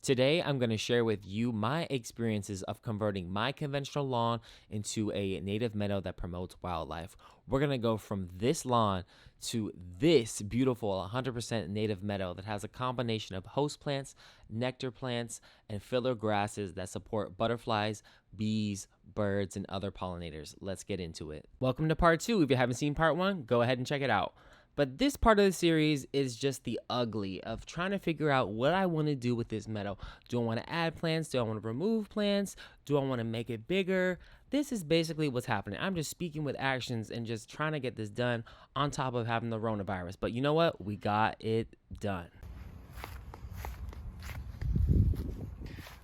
Today, I'm going to share with you my experiences of converting my conventional lawn into a native meadow that promotes wildlife. We're going to go from this lawn to this beautiful 100% native meadow that has a combination of host plants, nectar plants, and filler grasses that support butterflies, bees, birds, and other pollinators. Let's get into it. Welcome to part 2. If you haven't seen part 1, go ahead and check it out. But this part of the series is just the ugly of trying to figure out what I want to do with this meadow. Do I want to add plants? Do I want to remove plants? Do I want to make it bigger? This is basically what's happening. I'm just speaking with actions and just trying to get this done on top of having the coronavirus. But you know what? We got it done.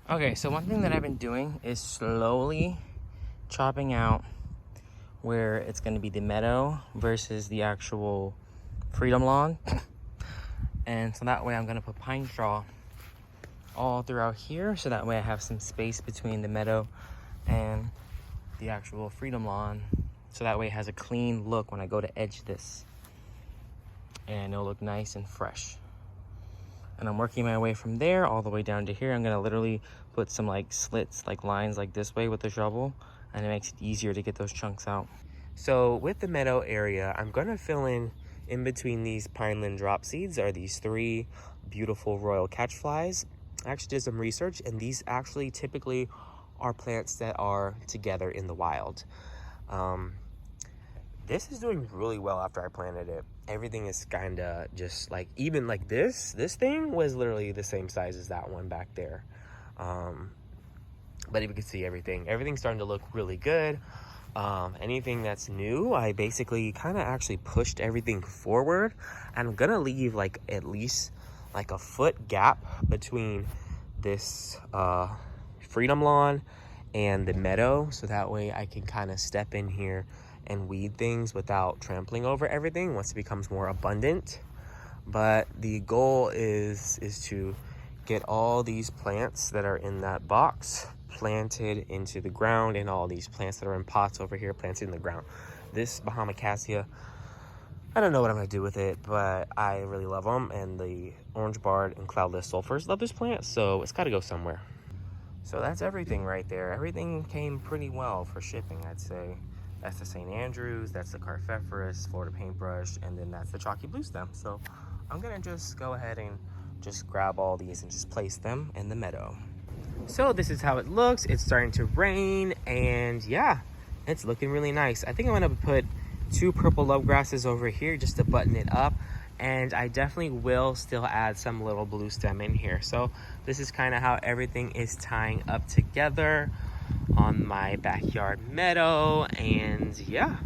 Okay, so one thing that I've been doing is slowly chopping out where it's going to be the meadow versus the actual freedom lawn. And so that way I'm going to put pine straw all throughout here, so that way I have some space between the meadow and the actual freedom lawn, so that way it has a clean look when I go to edge this, and it'll look nice and fresh. And I'm working my way from there all the way down to here. I'm going to literally put some like slits, like lines like this way with the shovel, and it makes it easier to get those chunks out. So with the meadow area, I'm going to fill in between these pineland drop seeds are these 3 beautiful royal catchflies. I actually did some research, and these actually typically are plants that are together in the wild. This is doing really well after I planted it. Everything is kind of just like, even like this thing was literally the same size as that one back there. But if you can see everything's starting to look really good. Anything that's new, I basically kind of actually pushed everything forward, and I'm gonna leave like at least like a foot gap between this freedom lawn and the meadow, so that way I can kind of step in here and weed things without trampling over everything once it becomes more abundant. But the goal is to get all these plants that are in that box planted into the ground, and all these plants that are in pots over here planted in the ground. This Bahama cassia, I don't know what I'm going to do with it, but I really love them, and the orange barred and cloudless sulfurs love this plant, so it's got to go somewhere. So that's everything right there. Everything came pretty well for shipping, I'd say. That's the St. Andrews, that's the Carphephorus, Florida paintbrush, and then that's the chalky blue stem. So I'm going to just go ahead and just grab all these and just place them in the meadow. So this is how it looks. It's starting to rain, and yeah, it's looking really nice. I think I'm gonna put 2 purple love grasses over here just to button it up, and I definitely will still add some little blue stem in here. So this is kind of how everything is tying up together on my backyard meadow, and yeah,